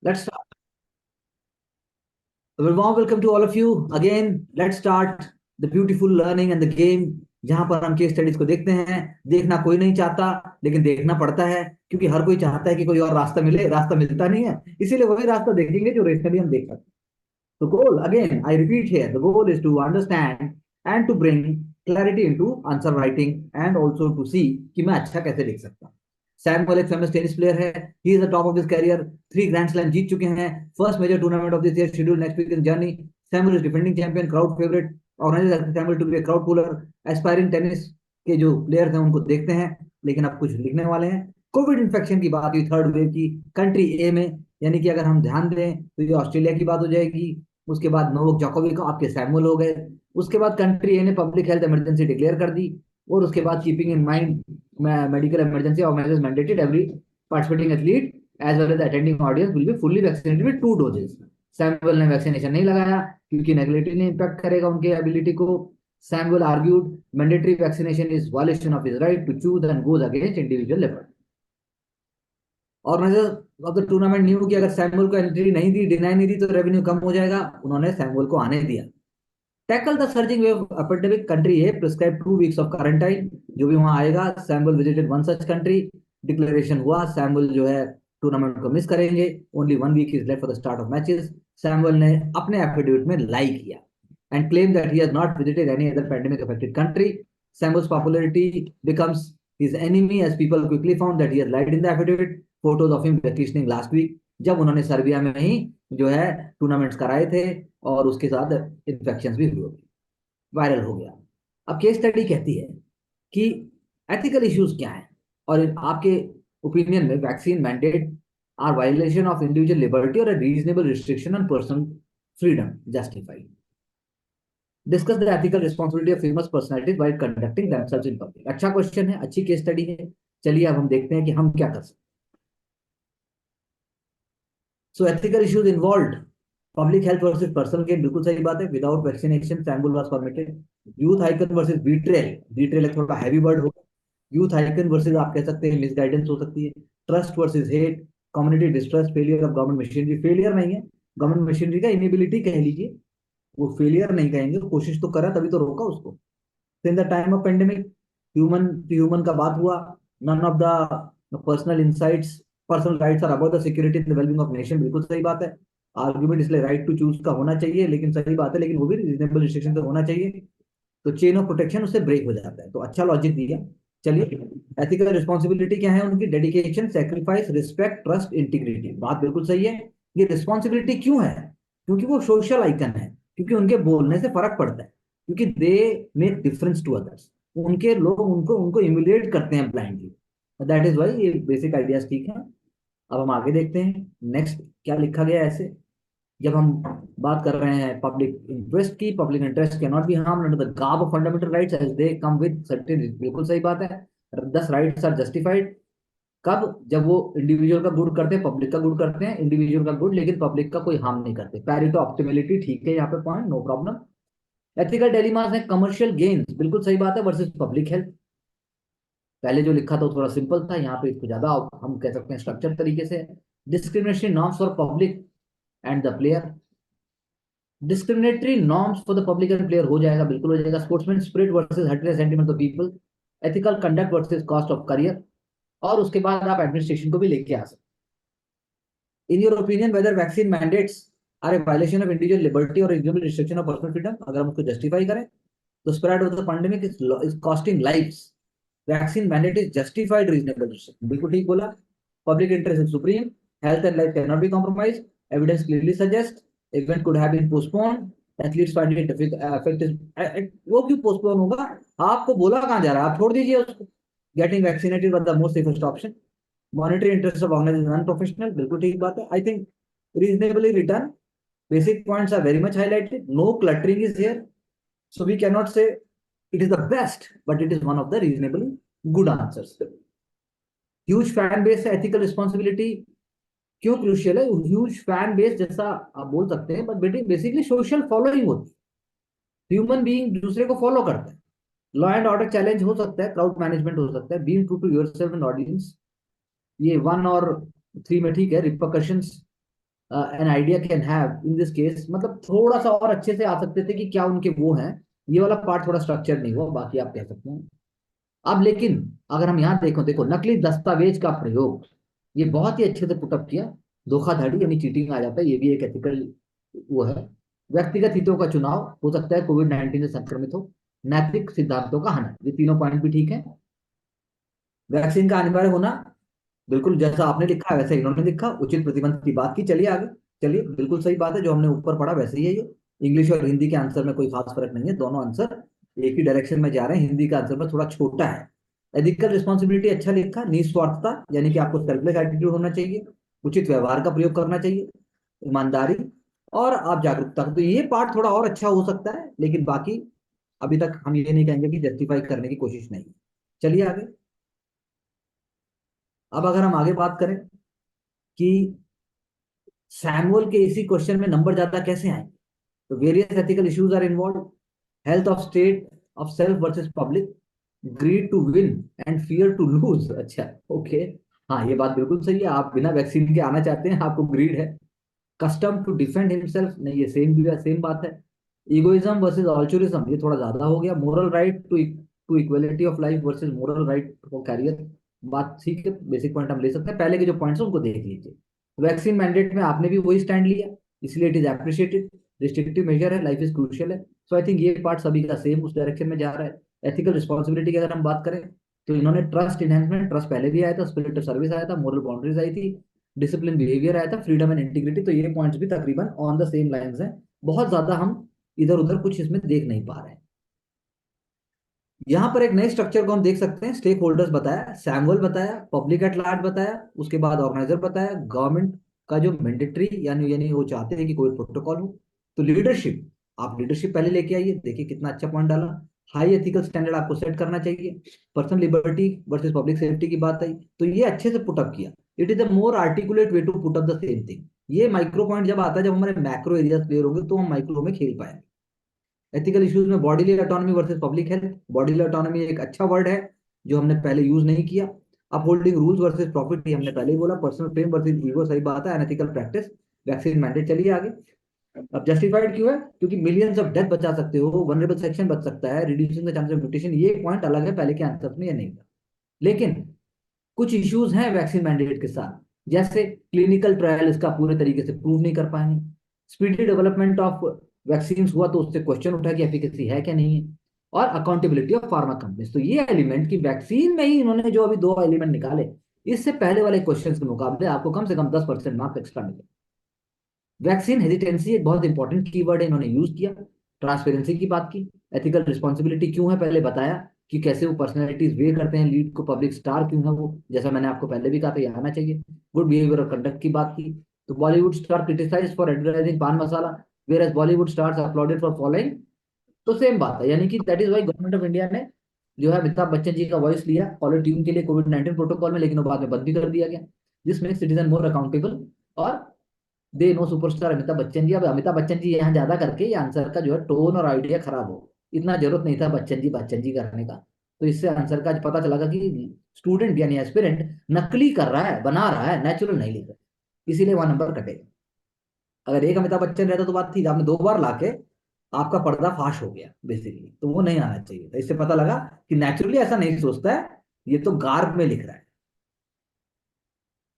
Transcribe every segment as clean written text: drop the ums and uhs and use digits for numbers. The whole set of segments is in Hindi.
Let's start. A very warm welcome to all of you. Again, let's start the beautiful learning and the game जहां पर हम केस स्टडीज को देखते हैं। देखना कोई नहीं चाहता, लेकिन देखना पड़ता है क्योंकि हर कोई चाहता है कि कोई और रास्ता मिले। रास्ता मिलता नहीं है, इसीलिए वही रास्ता देखेंगे जो रेशनली हम देख सकते हैं। The goal, again, I repeat here, the goal is to understand and to bring clarity into answer writing and also to see कि मैं अच्छा कैसे लिख सकता हूँ। सैमुअल एक फेमस टेनिस प्लेयर है। He is the top of his career. 3 grand slam जीत चुके हैं। First major tournament of this year schedule next week in journey. Samuel is defending champion, crowd favourite. Organiser Samuel to be a crowd puller. Aspiring tennis के जो प्लेयर्स हैं उनको देखते हैं, लेकिन अब कुछ लिखने वाले हैं। कोविड इन्फेक्शन की बात हुई थर्ड वेव की कंट्री ए में, यानी कि अगर हम ध्यान दें तो ये ऑस्ट्रेलिया की बात हो जाएगी। उसके बाद नोवोक जोकोविक आपके सैमुअल हो गए। उसके बाद कंट्री ए ने पब्लिक हेल्थ इमरजेंसी डिक्लेयर कर दी। और उसके बाद keeping in mind medical emergency organisers mandated every participating athlete as well as attending audience will be fully vaccinated with 2 doses. Samuel ने वैक्सीनेशन नहीं लगाया क्योंकि नेगेटिवली इंपैक्ट करेगा उनके एबिलिटी को। Samuel argued mandatory vaccination is violation of his right to choose and goes against individual liberty. Organiser of the tournament knew कि अगर सैमुअल को एंट्री नहीं दी, डिनाई नहीं दी तो रेवेन्यू कम हो जाएगा। उन्होंने सैमुअल को आने दिया। Tackle the surging wave epidemic country है प्रिस्क्राइब 2 वीक्स ऑफ क्वारंटाइन। जो भी वहां आएगा, Samuel visited one such country. Declaration हुआ सैमुअल जो है टूर्नामेंट को मिस करेंगे। Only 1 week is left for the start of matches. Samuel ने अपने एफिडेविट में लाई किया and claim that he has not visited any other pandemic affected country. Samuel's popularity becomes his enemy as people quickly found that he has lied in the affidavit. Photos of him vacationing last week, जब उन्होंने सर्बिया में ही जो है टूर्नामेंट्स कराए थे और उसके साथ इन्फेक्शन भी हुए, वायरल हो गया। अब केस स्टडी कहती है कि एथिकल इश्यूज क्या है और आपके ओपिनियन में vaccine mandate are violation of individual liberty और reasonable restriction on personal freedom justified. Discuss the ethical responsibility of famous personalities while conducting themselves in public. अच्छा क्वेश्चन है, अच्छी केस स्टडी है। चलिए अब हम देखते हैं कि हम क्या कर सकते हैं। So ethical issues involved public health versus personal gain, बिल्कुल सही बात है। Without vaccination sample was permitted. Youth icon versus betrayal, betrayal एक थोड़ा हैवी वर्ड होगा। यूथ आइकन वर्सेस आप कह सकते हैं मिसगाइडेंस हो सकती है। Trust versus hate, community distrust, failure of government machinery. Failure नहीं है, गवर्नमेंट मशीनरी का इनेबिलिटी कह लीजिए। वो फेलियर नहीं कहेंगे, कोशिश तो करा तभी तो रोका उसको। In the time of pandemic human to human का बात हुआ। None of the personal insights personal rights are about the security and the wellbeing of nation, बिल्कुल सही बात है। आर्ग्यूमेंट इसलिए राइट टू चूज का होना चाहिए, लेकिन सही बात है, लेकिन वो भी रीजनेबल रिस्ट्रिक्शन से होना चाहिए। तो चेन ऑफ प्रोटेक्शन उससे ब्रेक हो जाता है, तो अच्छा लॉजिक दिया। चलिए, एथिकल रिस्पॉन्सिबिलिटी क्या है उनकी? Dedication, sacrifice, respect, trust, integrity. बात बिल्कुल सही है। ये रिस्पॉन्सिबिलिटी क्यों है? क्योंकि वो सोशल आइकन है, क्योंकि उनके बोलने से फर्क पड़ता है, क्योंकि they make difference to others. उनके लोग उनको उनको इम्युलेट करते हैं ब्लाइंडली। दैट इज वाई ये बेसिक आइडियाज ठीक है। अब हम आगे देखते हैं नेक्स्ट क्या लिखा गया है ऐसे। जब हम बात कर रहे हैं पब्लिक इंटरेस्ट की, public interest can not be harmed under the garb of fundamental rights as they come with certain, बिल्कुल सही बात है। 10 राइट्स आर जस्टिफाइड कब? जब वो इंडिविजुअल का गुड करते हैं, पब्लिक का गुड करते हैं, इंडिविजुअल का गुड लेकिन पब्लिक का कोई हार्म नहीं करते। पैरिटो ऑप्टिमलिटी ठीक है यहाँ पे, point no problem. Ethical dilemmas है कमर्शियल गेन्स, बिल्कुल सही बात है, वर्सेस पब्लिक हेल्थ। पहले जो लिखा था वो थोड़ा सिंपल था, यहाँ पे इसको ज्यादा हम कह सकते हैं स्ट्रक्चर तरीके से। Discrimination norms for public and the player. Discriminatory norms for the public and player हो जाएगा, बिल्कुल हो जाएगा। Sportsman spirit versus heartless sentiment of people. Ethical conduct versus cost of career. और उसके बाद आप एडमिनिस्ट्रेशन को भी लेके आ सकते। In your opinion whether vaccine mandates are a violation of individual liberty और reasonable restriction of personal freedom, अगर हम उसको जस्टिफाई करें तो spread of the pandemic is costing lives. Vaccine mandate is justified reasonable restriction, बिल्कुल ठीक बोला। Public interest is supreme. Health and life can not be compromise. Evidence clearly suggest event could have been postponed. Athletes find it effective. वो क्यों पोस्टपोन होगा? आपको बोला कहां जा रहा है, आप छोड़ दीजिए उसको। Getting vaccinated was the most safest option. Monetary interest of organisation non professional, बिल्कुल ठीक बात है। I think reasonably return, basic points are very much highlighted. No cluttering is here, so we cannot say it is the best, but it is one of the reasonably good answers. Huge fan base है, ethical responsibility क्यों क्रूशियल है? ह्यूज फैन बेस जैसा आप बोल सकते हैं, बट बेसिकली सोशल फॉलोइंग होती है। ह्यूमन बीइंग दूसरे को फॉलो करता है। लॉ एंड ऑर्डर चैलेंज हो सकता है, क्राउड मैनेजमेंट हो सकता है, being true to yourself and audience. ये 1 और 3 में ठीक है। Repercussions an idea can have in this case, मतलब थोड़ा सा और अच्छे से आ सकते थे कि क्या उनके वो हैं। ये वाला पार्ट थोड़ा स्ट्रक्चर नहीं हुआ, बाकी आप कह सकते हैं। अब लेकिन अगर हम यहाँ देखो देखो नकली दस्तावेज का प्रयोग, ये बहुत ही अच्छे से पुटअप किया। धोखाधड़ी यानी चीटिंग आ जाता है, ये भी एक एथिकल वो है। व्यक्तिगत हितों का चुनाव हो सकता है कोविड-19 से संक्रमित हो। नैतिक सिद्धांतों का हनन, ये तीनों पॉइंट भी ठीक है। वैक्सीन का अनिवार्य होना, बिल्कुल जैसा आपने लिखा है वैसे इन्होंने लिखा। उचित प्रतिबंध की बात की, चलिए आगे। चलिए, बिल्कुल सही बात है, जो हमने ऊपर पढ़ा वैसे ही है ये। इंग्लिश और हिंदी के आंसर में कोई खास फर्क नहीं है, दोनों आंसर एक ही डायरेक्शन में जा रहे हैं। हिंदी का आंसर में थोड़ा छोटा है। एथिकल रिस्पॉन्सिबिलिटी अच्छा लिखा। निस्वार्थता यानी कि आपको सेल्फलेस एटीट्यूड होना चाहिए। उचित व्यवहार का प्रयोग करना चाहिए। ईमानदारी और आप जागरूकता, तो ये पार्ट थोड़ा और अच्छा हो सकता है, लेकिन बाकी अभी तक हम ये नहीं कहेंगे कि जस्टिफाई करने की कोशिश नहीं। चलिए आगे। अब अगर हम आगे बात करें कि सैमुअल के इसी क्वेश्चन में नंबर ज्यादा कैसे आए, तो various ethical issues are involve. Health of state of self versus public, greed to win and fear to lose. अच्छा, ओके। हाँ, ये बात बिल्कुल सही है, आप बिना वैक्सीन के आना चाहते हैं, आपको ग्रीड है। कस्टम टू डिफेंड हिमसेल्फ, नहीं ये सेम भी है, सेम बात है। इगोइज्म वर्सेस ऑल्चुरिज्म, ये थोड़ा ज्यादा हो गया। Moral right to equality of life versus moral right for career, बात ठीक है, बेसिक पॉइंट हम ले सकते हैं। पहले के जो पॉइंट्स हैं उनको देख लीजिए। वैक्सीन मैंडेट में आपने भी वही स्टैंड लिया, इसलिए it is appreciated. Restrictive measure है, लाइफ इज क्रूशियल है। सो आई थिंक ये पार्ट सभी का सेम उस डायरेक्शन में जा रहा है। एथिकल रिस्पॉन्सिबिलिटी की अगर हम बात करें, तो इन्होंने ट्रस्ट इनहेंसमेंट, ट्रस्ट पहले भी आया था, स्पिरिट ऑफ सर्विस आया था, मोरल बाउंड्रीज आई थी, डिसिप्लिन बिहेवियर आया था, फ्रीडम एंड इंटीग्रिटी, तो ये पॉइंट्स भी तकरीबन ऑन द सेम लाइंस हैं। बहुत ज्यादा हम इधर उधर कुछ इसमें देख नहीं पा रहे हैं। यहाँ पर एक नए स्ट्रक्चर को हम देख सकते हैं। स्टेक होल्डर्स बताया, सैमुअल बताया, पब्लिक एट लार्ज बताया, उसके बाद ऑर्गेनाइजर बताया, गवर्नमेंट का जो मैंडेटरी यानी यानी वो चाहते हैं कि कोई प्रोटोकॉल हो। तो लीडरशिप, आप लीडरशिप पहले लेके आइए, देखिए कितना अच्छा पॉइंट डाला। हाई एथिकल स्टैंडर्ड आपको सेट करना चाहिए। Personal liberty versus public safety की बात आई, तो ये अच्छे से पुटअप किया। It is a more articulate way to put up the same thing. ये माइक्रो पॉइंट जब आता है, जब हमारे मैक्रो एरियाज क्लियर होंगे, तो हम माइक्रो में खेल पाएंगे। एथिकल इश्यूज में bodily autonomy versus public health, bodily autonomy एक अच्छा वर्ड है जो हमने पहले यूज नहीं किया। अपहोल्डिंग रूल्स वर्सेस प्रॉफिट, ये हमने पहले ही बोला। पर्सनल फेम वर्सेस ईगो, सही बात है। अनएथिकल प्रैक्टिस, वैक्सीन मैंडेट, चलिए आगे। अब जस्टिफाइड क्यों है? क्योंकि मिलियंस ऑफ डेथ बचा सकते हो, वनरेबल सेक्शन बच सकता है, reducing the chance of mutation, ये पॉइंट अलग है, पहले के आंसर में ये नहीं था। लेकिन कुछ इश्यूज हैं वैक्सीन मैंडेट के साथ, जैसे क्लिनिकल ट्रायल इसका पूरे तरीके से प्रूव नहीं कर पाएंगे। स्पीडी डेवलपमेंट ऑफ वैक्सीन हुआ तो उससे क्वेश्चन उठा कि एफिकेसी है क्या नहीं है। और अकाउंटेबिलिटी ऑफ फार्मा कंपनीज, तो ये एलिमेंट की वैक्सीन में ही इन्होंने जो अभी दो एलिमेंट निकाले, इससे पहले वाले क्वेश्चन के मुकाबले आपको कम से कम 10% मार्क्स एक्स्ट्रा मिले। वैक्सीन हेजिटेंसी एक बहुत इंपॉर्टेंट कीवर्ड है, इन्होंने यूज किया। ट्रांसपेरेंसी की बात की। एथिकल रिस्पॉन्सिबिलिटी क्यों है, पहले बताया कि कैसे वो पर्सनैलिटीज वे करते हैं लीड को। पब्लिक स्टार क्यों है वो, जैसा मैंने आपको पहले भी कहा था, ये आना चाहिए। गुड बिहेवियर और कंडक्ट की बात की, तो Bollywood star criticize for advertising pan masala, whereas Bollywood stars applauded for following. तो सेम बात है, यानी कि that is why government of India ने जो है अमिताभ बच्चन जी का वॉइस लिया कॉलर ट्यून के लिए कोविड-19 प्रोटोकॉल में, लेकिन वो बाद में बंद भी कर दिया गया। This makes citizen more accountable और they know superstar Amitabh Bachchan ji. अब अमिताभ बच्चन जी यहाँ ज्यादा करके ये आंसर का जो है टोन और आइडिया खराब हो, इतना जरूरत नहीं था बच्चन जी करने का। तो इससे आंसर का पता चला कि स्टूडेंट यानी एस्पिरेंट नकली कर रहा है, बना रहा है, नेचुरल नहीं लिख रहा, इसीलिए वहां नंबर कटेगा। अगर एक अमिताभ बच्चन रहता तो बात थी, आपने दो बार लाके आपका पर्दा फाश हो गया बेसिकली, तो वो नहीं आना चाहिए था। इससे पता लगा कि नेचुरली ऐसा नहीं सोचता है, ये तो गार्ब में लिख रहा है।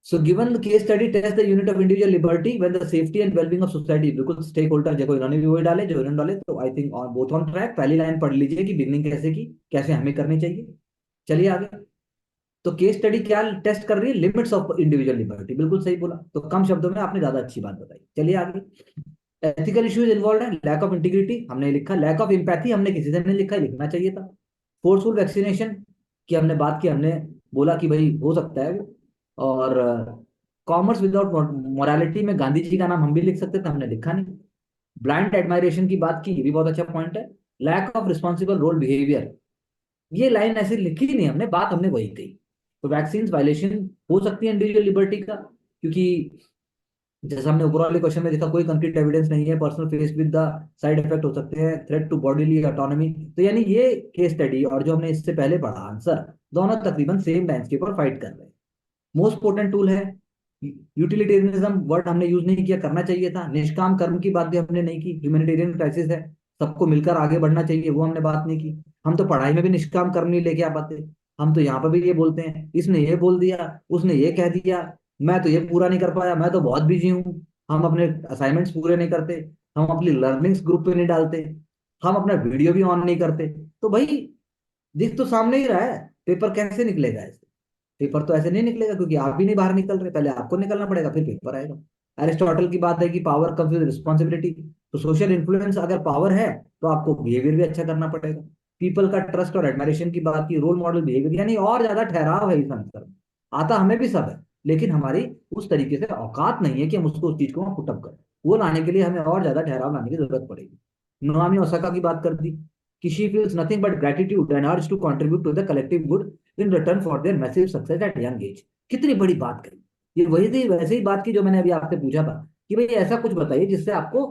So given the case study test the unit of individual liberty when the safety and well-being of society, बिल्कुल स्टेक होल्डर देखो इन्होंने भी वही डाले जो इन्होंने डाले, तो I think on both on track. पहली लाइन पढ़ लीजिए कि बिगनिंग कैसे की, कैसे हमें करनी चाहिए। चलिए आगे। तो केस स्टडी क्या टेस्ट कर रही है, लिमिट्स ऑफ इंडिविजुअल लिबर्टी, बिल्कुल सही बोला, तो कम शब्दों में आपने ज्यादा अच्छी बात बताई। चलिए आगे। एथिकल इश्यूज इन्वॉल्व है, लैक ऑफ इंटीग्रिटी हमने लिखा, लैक ऑफ एम्पैथी हमने किसी से नहीं लिखा, लिखना चाहिए था। फोर्सफुल वैक्सीनेशन की हमने बात की, हमने बोला कि भाई हो सकता है वो। और कॉमर्स विदाउट मोरालिटी में गांधी जी का नाम हम भी लिख सकते थे, हमने लिखा नहीं। ब्लाइंड एडमायरेशन की बात की, ये भी बहुत अच्छा पॉइंट है। Lack of responsible role behaviour, ये लाइन ऐसे लिखी नहीं हमने, बात हमने वही कही। तो वैक्सीन वायलेशन हो सकती है इंडिविजुअल लिबर्टी का, क्योंकि जैसा हमने ऊपर वाले क्वेश्चन में देखा, कोई कंक्रीट एविडेंस नहीं है, personal face with the side effect हो सकते हैं, थ्रेट टू बॉडीली ऑटोनॉमी, तो यानी ये केस स्टडी और जो हमने इससे पहले पढ़ा आंसर, दोनों तकरीबन सेम लाइंस के ऊपर फाइट कर रहे हैं। मोस्ट पोटेंट टूल है यूटिलिटेरियनिज्म वर्ड हमने यूज नहीं किया, करना चाहिए था। निष्काम कर्म की बात भी हमने नहीं की, ह्यूमैनिटेरियन क्राइसिस है, सबको मिलकर आगे बढ़ना चाहिए, वो हमने बात नहीं की। हम तो पढ़ाई में भी निष्काम कर्म नहीं लेके आ पाते। हम तो यहाँ पर भी ये बोलते हैं, इसने ये बोल दिया, उसने ये कह दिया, मैं तो ये पूरा नहीं कर पाया, मैं तो बहुत बिजी हूँ। हम अपने असाइनमेंट्स पूरे नहीं करते, हम अपनी लर्निंग्स ग्रुप पे नहीं डालते, हम अपना वीडियो भी ऑन नहीं करते। तो भाई दिख तो सामने ही रहा है, पेपर कैसे निकलेगा ऐसे? पेपर तो ऐसे नहीं निकलेगा, क्योंकि आप भी नहीं बाहर निकल रहे, पहले आपको निकलना पड़ेगा फिर पेपर आएगा। एरिस्टोटल की बात है कि पावर कम्स विद रिस्पॉन्सिबिलिटी। तो सोशल इन्फ्लुएंस अगर पावर है, तो आपको बिहेवियर भी अच्छा करना पड़ेगा। पीपल का ट्रस्ट और एडमायरेशन की बात की, रोल मॉडल बिहेवियर, यानी और ज्यादा ठहराव है इस आंसर में। आता हमें भी सब है, लेकिन हमारी उस तरीके से औकात नहीं है कि हम उसको उस चीज को पुटअप करें। वो लाने के लिए हमें और ज्यादा ठहराव लाने की जरूरत पड़ेगी। नोआमी ओसाका की बात कर दी कि she feels nothing but gratitude and urge to contribute to the collective good in return for their massive success at young age. कितनी बड़ी बात कही। ये वही थी, वैसे ही बात की जो मैंने अभी आपसे पूछा था कि भाई ऐसा कुछ बताइए जिससे आपको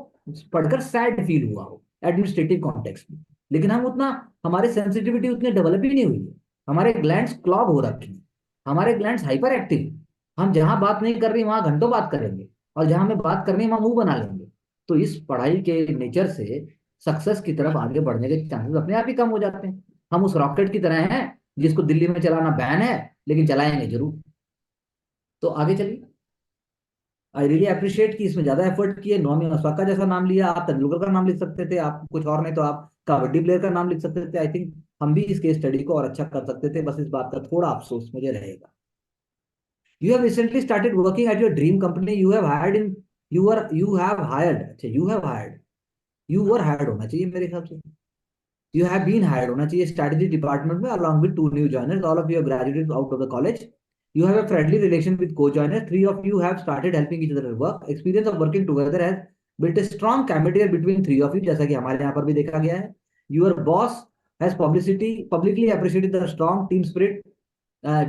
पढ़कर सैड फील हुआ हो एडमिनिस्ट्रेटिव कॉन्टेक्स्ट में। लेकिन हम उतना, हमारी सेंसिटिविटी उतनी डेवलप ही नहीं हुई है। हमारे ग्लैंड्स क्लॉग हो रखे हैं, हमारे ग्लैंड्स हाइपर एक्टिव हैं। हम जहां बात नहीं कर रही वहां घंटों बात करेंगे, और जहां हमें बात करनी है वहां मुंह बना लेंगे। तो इस पढ़ाई के नेचर से सक्सेस की तरफ आगे बढ़ने के चांसेस अपने आप ही कम हो जाते हैं। हम उस रॉकेट की तरह हैं जिसको दिल्ली में चलाना बैन है, लेकिन चलाएंगे जरूर। तो आगे चलिए। आई रियली अप्रिशिएट कि इसमें ज्यादा एफर्ट किए। नौमी osaka जैसा नाम लिया, आप तेंदुलकर का नाम लिख सकते थे, आप कुछ और नहीं तो आप कबड्डी प्लेयर का नाम लिख सकते थे। आई थिंक हम भी इस केस स्टडी को और अच्छा कर सकते थे, बस इस बात का थोड़ा अफसोस मुझे रहेगा। You have recently started working at your dream company, you have hired, अच्छा you have hired, you were hired होना चाहिए मेरे हिसाब से। You have been hired होना चाहिए strategy department में along with two new joiners. All of you have graduated out of the college. You have a friendly relation with co-joiners. Three of you have started helping each other at work. Experience of working together has built a strong camaraderie between three of you, जैसा कि हमारे यहाँ पर भी देखा गया है। Your boss has publicly appreciated the strong team spirit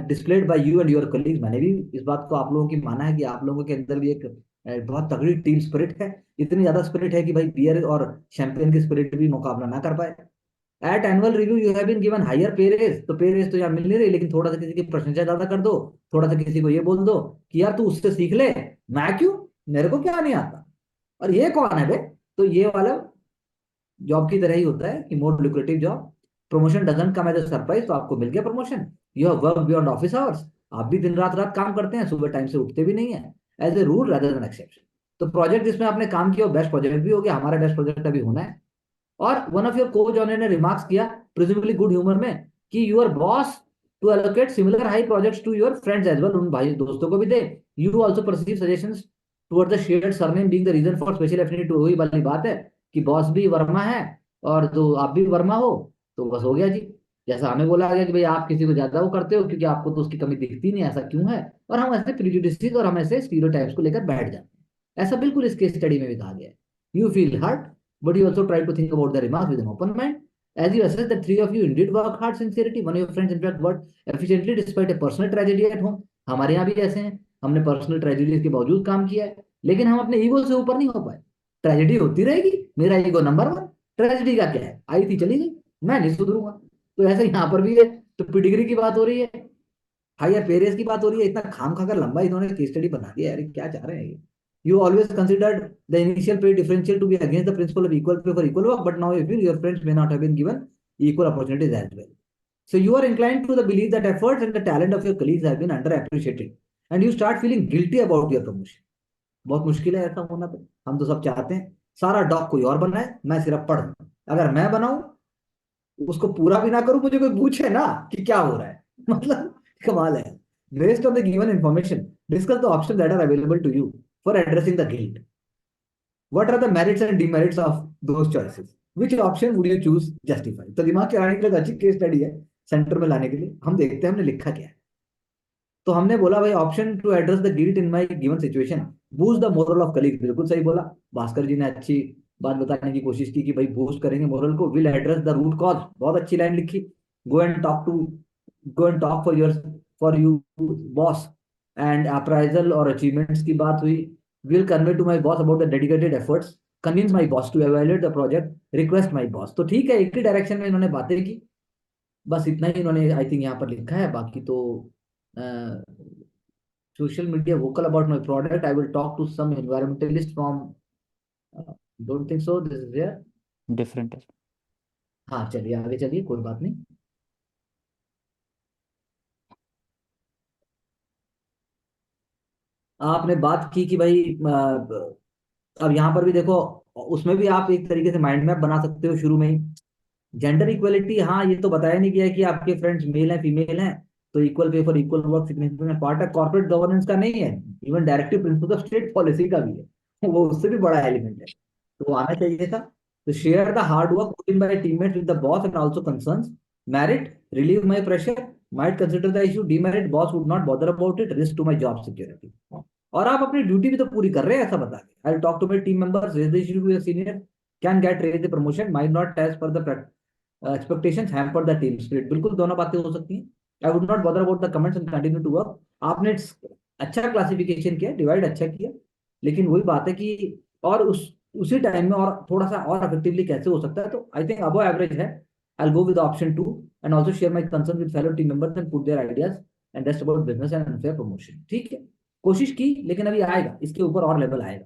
displayed by you and your colleagues. मैंने भी इस बात को आप लोगों की माना है कि आप लोगों के अंदर भी एक बहुत तगड़ी टीम स्पिरिट है। इतनी ज्यादा स्पिरिट है कि भाई पियर और चैंपियन की स्पिरिट भी मुकाबला ना कर पाए। At annual review you have been given higher pay raise. तो पे रेज तो यहाँ मिल नहीं रही, लेकिन थोड़ा सा किसी की प्रशंसा ज्यादा कर दो, थोड़ा सा किसी को ये बोल दो कि यार तू उससे सीख ले, मैं क्यों, मेरे को क्या नहीं आता, और ये कौन है बे। तो ये वाला जॉब की तरह ही होता है कि more lucrative job. Promotion doesn't come as a surprise, तो आपको मिल गया promotion. You have work beyond office hours, आप भी दिन रात रात काम करते हैं, सुबह टाइम से उठते भी नहीं है, as a rule rather than exception. तो प्रोजेक्ट जिसमें आपने काम किया वो बेस्ट प्रोजेक्ट भी हो गया, हमारा बेस्ट प्रोजेक्ट अभी होना है। और one of your co joiner ने रिमार्क्स किया प्रिजम्बली गुड ह्यूमर में कि your boss to allocate similar high projects to your friends as well, उन भाई दोस्तों को भी दे। You also perceive suggestions toward the shared surname being the reason for special affinity to, वही वाली बात है कि बॉस भी वर्मा है और तो आप भी वर्मा हो, तो बस हो गया जी। जैसा हमें बोला गया कि भाई आप किसी को ज्यादा वो करते हो क्योंकि आपको तो उसकी कमी दिखती नहीं, ऐसा क्यों है, और हम ऐसे प्रिजुडिसेस और हम ऐसे स्टीरियोटाइप्स को लेकर बैठ जाते हैं। ऐसा बिल्कुल इस केस स्टडी में भी कहा गया है। You feel hurt, but you also try to think about the remarks with an open mind. As you assess that three of you indeed work hard sincerity, one of your friends in fact worked efficiently despite a personal tragedy at home. हमारे यहाँ भी ऐसे हैं, हमने पर्सनल ट्रेजेडीज के बावजूद काम किया है, लेकिन हम अपने ईगो से ऊपर नहीं हो पाए। ट्रेजेडी होती रहेगी, मेरा ईगो नंबर वन, ट्रेजेडी का क्या है, आई थी चली गई, मैं नहीं सुधरूंगा। तो ऐसे यहाँ पर भी है। तो पिडिग्री की बात हो रही है, हायर पेरेस की बात हो रही है, इतना खाम खाकर लंबा इन्होंने केस स्टडी बना दिया यार, क्या चाह रहे हैं ये। You always considered the initial pay differential to be against the principle of equal pay for equal work, but now you feel your friends may not have been given equal opportunities as well. So you are inclined to the belief that efforts and the talent of your colleagues have been underappreciated, and you start feeling guilty about your promotion. बहुत मुश्किल है ऐसा होना, तो हम तो सब चाहते हैं सारा डॉग कोई और बनाए, मैं सिर्फ पढ़ दूं। अगर मैं बनाऊं, उसको पूरा भी ना करूं, मुझे कोई पूछे ना कि क्या हो रहा है मतलब कमाल है। Based on the given information, discuss the options that are available to you for addressing the guilt. What are the merits and demerits of those choices? Which option would you choose justify? तो दिमाग चलाने के लिए अच्छी केस स्टडी है, सेंटर में लाने के लिए। हम देखते हैं हमने लिखा क्या है। तो हमने बोला भाई option to address the guilt in my given situation, boost the morale of colleague. बिल्कुल सही बोला, भास्कर जी ने अच्छी बात बताने की कोशिश की कि भाई बूस्ट करेंगे मोरल को। Will address the root cause, बहुत अच्छी लाइन लिखी। Go and talk to go and talk for you boss and appraisal और अचीवमेंट्स की बात हुई। Will convey to my boss about the dedicated efforts, convince my boss to evaluate the project, request my boss. तो ठीक है, एक ही डायरेक्शन में इन्होंने बातें की, बस इतना ही इन्होंने आई थिंक यहाँ पर लिखा है। बाकी तो social media vocal about my product, I will talk to some environmentalist from, don't think so, this is there. Different है। हाँ चलिए आगे चलिए, कोई बात नहीं। आपने बात की कि भाई अब यहाँ पर भी देखो, उसमें भी आप एक तरीके से माइंड मैप बना सकते हो शुरू में ही। जेंडर इक्वलिटी, हाँ ये तो बताया नहीं गया है कि आपके फ्रेंड्स मेल हैं फीमेल हैं, तो equal pay for equal work significant part है, कॉर्पोरेट गवर्नेंस का नहीं है, even directive principle of state policy का भी है, वो उससे भी बड़ा एलिमेंट है, तो वो आना चाहिए था। तो share the hard work put in by teammate with the boss and also concerns, merit relieve my pressure, might consider the issue, demerit boss would not bother about it, risk to my job security. और आप अपनी ड्यूटी भी तो पूरी कर रहे हैं ऐसा बता के, I will talk to my team members, raise the issue to your senior, can get raise the promotion, might not as per the expectations hamper the team spirit. बिल्कुल दोनों बातें हो सकती हैं। I would not bother about the comments and continue to work. आपने अच्छा क्लासिफिकेशन किया, डिवाइड अच्छा किया, लेकिन वही बात है कि और उसी टाइम में और थोड़ा सा और इफेक्टिवली कैसे हो सकता है, तो आई थिंक अबव एवरेज है। I go with option 2 and also share my concern with fellow team members and put their ideas and rest about business and unfair promotion. ठीक है, कोशिश की, लेकिन अभी आएगा, इसके ऊपर और लेवल आएगा।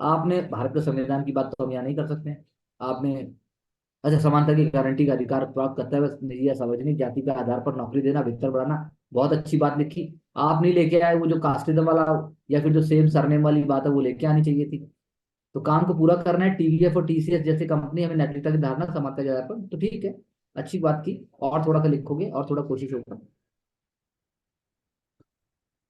आपने भारत के संविधान की बात तो हम यहाँ नहीं कर सकते हैं। आपने, अच्छा, समानता की गारंटी का अधिकार प्राप्त करता है बस निजी या सार्वजनिक जाति के आधार पर नौकरी देना, बेहतर बढ़ाना, बहुत अच्छी बात लिखी। आप नहीं लेके आए वो जो कास्टिज्म वाला या फिर जो सेम सरनेम वाली बात है, वो लेके आनी चाहिए थी। तो काम को पूरा करना है, टीवीएफ और टीसीएस जैसे कंपनी हमें नैतिकता की धारणा समानता के आधार पर, तो ठीक है, अच्छी बात की। और थोड़ा सा लिखोगे और थोड़ा कोशिश होगा।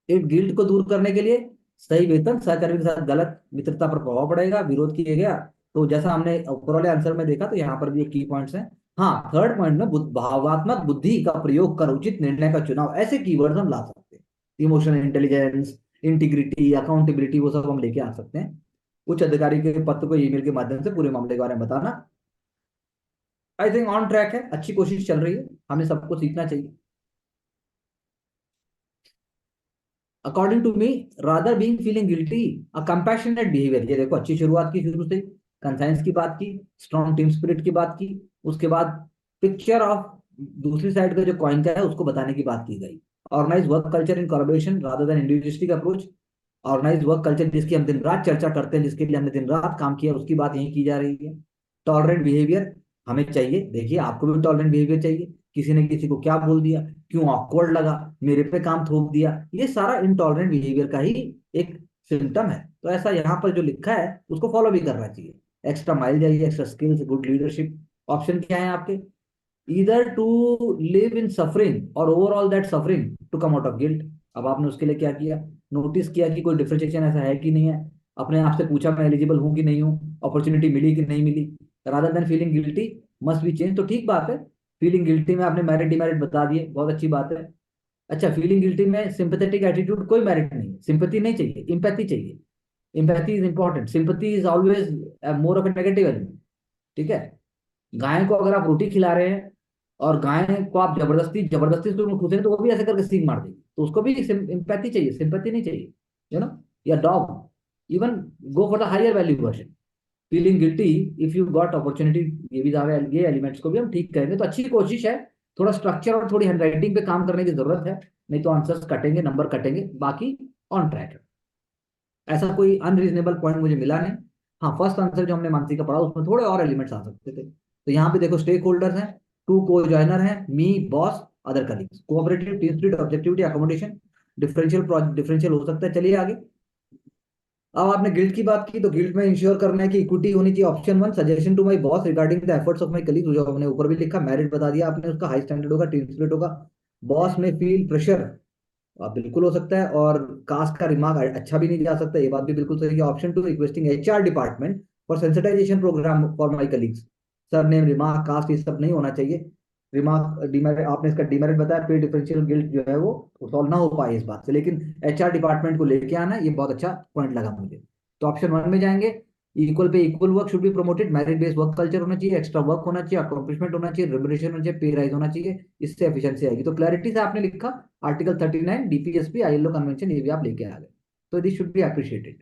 एक गिल्ट को दूर करने के लिए सही वेतन, सहकर्मी के साथ गलत मित्रता पर प्रभाव पड़ेगा, विरोध किए गया, तो जैसा हमने ऊपर वाले आंसर में देखा, तो यहाँ पर भी एक की पॉइंट्स हैं। हाँ, थर्ड पॉइंट में भावात्मक बुद्धि का प्रयोग कर उचित निर्णय का चुनाव, ऐसे कीवर्ड्स हम ला सकते हैं। इमोशनल इंटेलिजेंस, इंटीग्रिटी, अकाउंटेबिलिटी, वो सब हम लेके आ सकते हैं। उच्च अधिकारी के पत्र को ईमेल के माध्यम से पूरे मामले के बारे में बताना, आई थिंक ऑन ट्रैक है, अच्छी कोशिश चल रही है, हमें सबको सीखना चाहिए। According to me, rather being feeling guilty, a compassionate behaviour, ये देखो अच्छी शुरुआत की शुरू से, कंसाइंस की बात की, स्ट्रॉन्ग टीम स्पिरिट की बात की, उसके बाद पिक्चर ऑफ दूसरी साइड का जो कॉइन का है उसको बताने की बात की गई। Organise work culture in collaboration rather than individualistic approach, organise work culture जिसकी हम दिन रात चर्चा करते हैं, जिसके लिए हमने दिन रात काम किया, उसकी बात यही की जा रही है। टॉलरेंट बिहेवियर हमें चाहिए, देखिए आपको भी टॉलरेंट बिहेवियर चाहिए, किसी ने किसी को क्या बोल दिया, क्यों ऑकवर्ड लगा, मेरे पे काम थोप दिया, ये सारा इनटॉलरेंट बिहेवियर का ही एक सिम्टम है। तो ऐसा यहाँ पर जो लिखा है उसको फॉलो भी करना चाहिए। एक्स्ट्रा माइल जाइए, extra skills, good leadership. Option क्या है आपके, either to live in suffering और overall that suffering to come out of guilt. अब आपने उसके लिए क्या किया, नोटिस किया कि कोई डिफरेंशिएशन ऐसा है कि नहीं है, अपने आप से पूछा मैं एलिजिबल हूँ कि नहीं हूँ, अपॉर्चुनिटी मिली कि नहीं मिली, rather than feeling guilty must be change, तो ठीक बात है। फीलिंग गिल्टी में आपने मेरिट डिमेरिट बता दिए, बहुत अच्छी बात है। अच्छा, फीलिंग गिल्टी में सिंपैथेटिक एटीट्यूड कोई मेरिट नहीं है, सिंपैथी नहीं चाहिए, इंपैथी चाहिए। Empathy is important, sympathy is always more of a negative element. ठीक है, गाय को अगर आप रोटी खिला रहे हैं और गाय को आप जबरदस्ती जबरदस्ती उसको खुदेंगे, तो वो भी ऐसे करके सींग मार देगी, तो उसको भी इंपैथी चाहिए, सिंपैथी नहीं चाहिए, यू नो। या dog, even go for the higher value version, feeling guilty if you got opportunity, ये भी दावे, ये एलिमेंट्स को भी हम ठीक करेंगे, तो अच्छी कोशिश है। थोड़ा स्ट्रक्चर और थोड़ी हैंडराइटिंग पे काम करने की जरूरत है, नहीं तो आंसर्स कटेंगे, नंबर कटेंगे, बाकी ऑन ट्रैक है। ऐसा कोई अनरीजनेबल पॉइंट मुझे मिला नहीं। हाँ, फर्स्ट आंसर जो हमने मानसी का पढ़ा उसमें थोड़े और एलिमेंट्स आ सकते थे। तो यहाँ पे देखो, स्टेक होल्डर्स हैं, टू को ज्वाइनर हैं, me, boss, other colleagues, cooperative, team spirit, objectivity, accommodation, differential हो सकता है। चलिए आगे। अब आपने गिल्ड की बात की, तो गिल्ड में इंश्योर करना है कि इक्विटी होनी चाहिए, option 1। Suggestion to my boss regarding the efforts of my colleague, जो हमने ऊपर भी लिखा, मेरिट बता दिया आपने, उसका हाई स्टैंडर्ड होगा, टीम स्पिरिट होगा। बॉस में फील प्रेशर, बिल्कुल हो सकता है, और कास्ट का रिमार्क अच्छा भी नहीं जा सकता, ये बात भी बिल्कुल सही है। Option 2, requesting HR department for sensitisation program for my colleagues, surname, remark, caste, ये सब नहीं होना चाहिए। रिमार्क डिमेरिट, आपने इसका डिमेरिट बताया, पे डिफरेंशियल गिल्ट जो है वो सॉल्व ना हो पाए इस बात से, लेकिन एचआर डिपार्टमेंट को लेके आना, ये बहुत अच्छा पॉइंट लगा मुझे। तो ऑप्शन 1 में जाएंगे। Equal pay equal work should be promoted, merit based work culture होना चाहिए, एक्स्ट्रा वर्क होना चाहिए, अकॉम्प्लिशमेंट होना चाहिए, रिम्यूनरेशन होना चाहिए, पे राइज होना चाहिए, इससे एफिशिएंसी आएगी। तो क्लैरिटी से आपने लिखा, आर्टिकल 39 डीपीएसपी आईएलओ कन्वेंशन, ये भी आप लेके आ गए, तो दिस शुड बी अप्रिशिएटेड।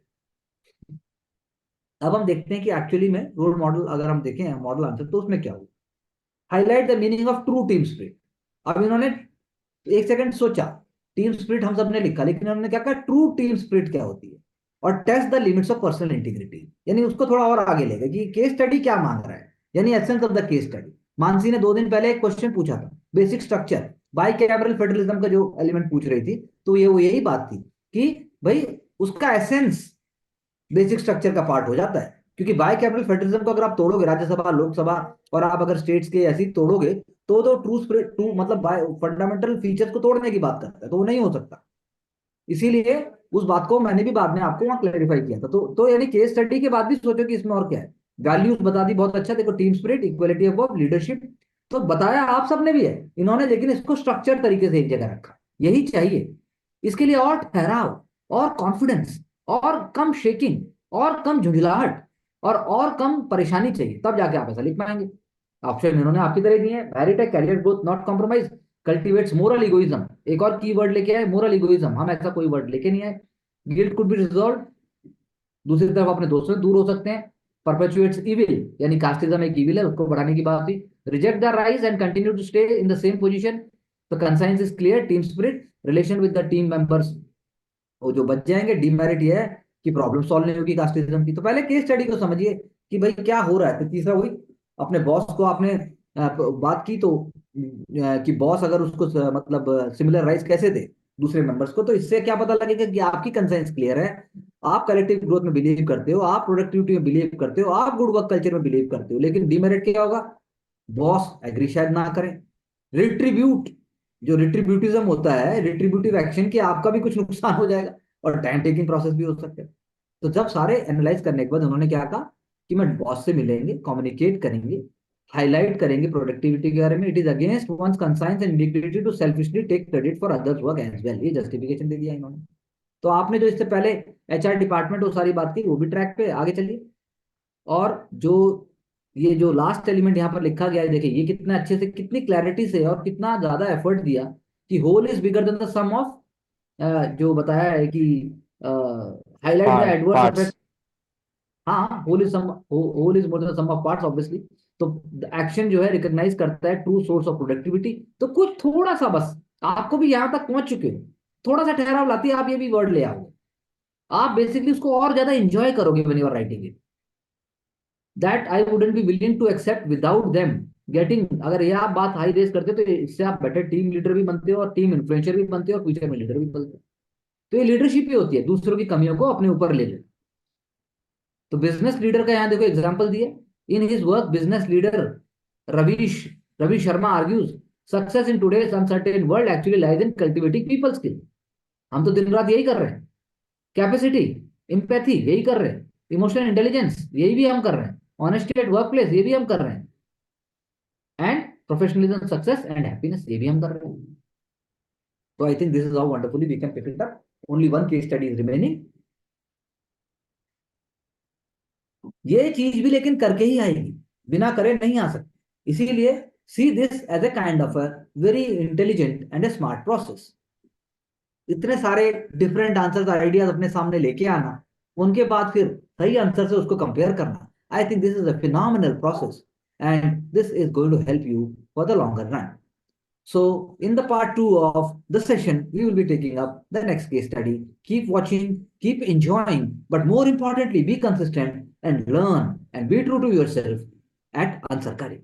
अब हम देखते हैं कि एक्चुअली में रोल मॉडल अगर हम देखें मॉडल आंसर, तो उसमें क्या हुआ। Highlight the meaning of true team spirit. अब इन्होंने एक सेकंड सोचा, टीम स्पिरिट हम सबने लिखा, लेकिन उन्होंने क्या कहा, ट्रू टीम स्पिरिट क्या होती है, और test the limits of personal integrity, यानी उसको थोड़ा और आगे ले गए कि केस स्टडी क्या मांग रहा है, यानी essence of the case study. Mansi ने 2 दिन पहले एक क्वेश्चन पूछा था, basic structure by cameral federalism का जो एलिमेंट पूछ रही थी, तो ये वो यही बात थी कि भाई उसका एसेंस बेसिक स्ट्रक्चर का पार्ट हो जाता है, क्योंकि बाय कैपिटल फेडरलिज्म को अगर आप तोड़ोगे, राज्यसभा लोकसभा, और आप अगर स्टेट्स के ऐसी तोड़ोगे, तो ट्रू स्पिरिट, ट्रू मतलब बाय फंडामेंटल फीचर्स को तोड़ने की बात करता है, तो वो नहीं हो सकता। इसीलिए उस बात को मैंने भी बाद में आपको वहां क्लैरिफाई किया था। तो यानी केस स्टडी के बाद भी सोचो कि इसमें और क्या है। वैल्यूज बता दी, बहुत अच्छा, देखो team spirit, equality of work, leadership, तो बताया आप सबने भी है इन्होंने, लेकिन इसको स्ट्रक्चर तरीके से एक जगह रखा, यही चाहिए। इसके लिए और ठहराव, और कॉन्फिडेंस, और कम शेकिंग, और कम झुंझलाहट, और कम परेशानी चाहिए, तब जाके आप ऐसा लिख पाएंगे। ऑप्शन इन्होंने आपकी तरह दिए हैं, वेरिटेक, career growth, not compromise, cultivates moral egoism, एक और की वर्ड लेके आए, मोरल इगोइज्म, हम ऐसा कोई वर्ड लेके नहीं आए। गिल्ट कुड बी रिजॉल्व, दूसरी तरफ अपने दोस्तों से दूर हो सकते हैं। परपेचुएट्स इविल, यानी कास्टिज्म एक इविल है, उसको बढ़ाने की बात थी। Reject the rise and continue to stay in the same position, the conscience is clear, team spirit, relation with the team members, वो जो बच जाएंगे। डीमेरिट ये है कि प्रॉब्लम सॉल्व नहीं होगी कास्टिज्म की। तो पहले केस स्टडी को समझिए कि भाई क्या हो रहा है। तो तीसरा वही, अपने बॉस को आपने बात की, तो कि बॉस अगर उसको मतलब सिमिलर राइट्स कैसे दे दूसरे मेंबर्स को, तो इससे क्या पता लगेगा कि आपकी कंसाइंस क्लियर है, आप कलेक्टिव ग्रोथ में बिलीव करते हो, आप प्रोडक्टिविटी में बिलीव करते हो, आप गुड वर्क कल्चर में बिलीव करते हो। लेकिन डीमेरिट क्या होगा, बॉस एग्री शायद ना करें। रिट्रीब्यूट, जो रिट्रीब्यूटिज्म होता है, रिट्रीब्यूटिव एक्शन, कि आपका भी कुछ नुकसान हो जाएगा, और टाइम टेकिंग प्रोसेस भी हो सकता है। तो जब सारे एनालाइज करने के बाद उन्होंने क्या कहा कि मैं बॉस से मिलेंगे, कम्युनिकेट करेंगे, हाईलाइट करेंगे प्रोडक्टिविटी के बारे में, it is against one's conscience and indignity to selfishly take credit for others work as well, ये जस्टिफिकेशन दे दिया इन्होंने। तो आपने जो इससे पहले एचआर डिपार्टमेंट वो सारी बात की, वो भी ट्रैक पे आगे चलिए। और जो ये जो लास्ट एलिमेंट यहाँ पर लिखा गया है, देखिए ये कितना अच्छे से, कितनी क्लैरिटी से, और कितना ज्यादा एफर्ट दिया कि whole is bigger than the sum of, जो बताया है कि highlight the adverse parts. Effect. हाँ, whole is more than sum of parts obviously. तो एक्शन जो है रिकॉग्नाइज करता है ट्रू सोर्स ऑफ प्रोडक्टिविटी। तो कुछ थोड़ा सा बस, आपको भी यहाँ तक पहुंच चुके हो, थोड़ा सा ठहराव लाती है, आप ये भी वर्ड ले आओगे, आप बेसिकली उसको और ज्यादा इंजॉय करोगे when you are writing it. That I wouldn't be willing to accept without them getting. अगर ये आप बात हाई रेस करते हो, तो इससे आप बेटर टीम लीडर भी बनते हो, और टीम इन्फ्लुएंसर भी बनते हो, और फ्यूचर में लीडर भी बनते हो। तो ये लीडरशिप ही होती है, दूसरों की कमियों को अपने ऊपर ले लेना। तो बिजनेस लीडर का यहाँ देखो एग्जाम्पल दिए, in his work business leader Ravish Ravi Sharma argues success in today's uncertain world actually lies in cultivating people skill. हम तो दिन रात यही कर रहे हैं, कैपेसिटी, इम्पैथी यही कर रहे हैं, इमोशनल इंटेलिजेंस यही भी हम कर रहे हैं, ऑनेस्टी एट वर्क प्लेस ये भी हम कर रहे हैं, and professionalism, success and happiness ये भी हम कर रहे हैं। तो I think this is how wonderfully we can pick it up. Only one case study is remaining. ये चीज भी लेकिन करके ही आएगी, बिना करे नहीं आ सकती। इसीलिए see this as a kind of a very intelligent and a smart process. इतने सारे डिफरेंट आंसर्स, आइडियाज अपने सामने लेके आना, उनके बाद फिर सही आंसर से उसको कंपेयर करना, I think this is a phenomenal process, and this is going to help you for the longer run. So, in the part two of the session, we will be taking up the next case study. Keep watching, keep enjoying, but more importantly, be consistent and learn and be true to yourself at Ansar Karim.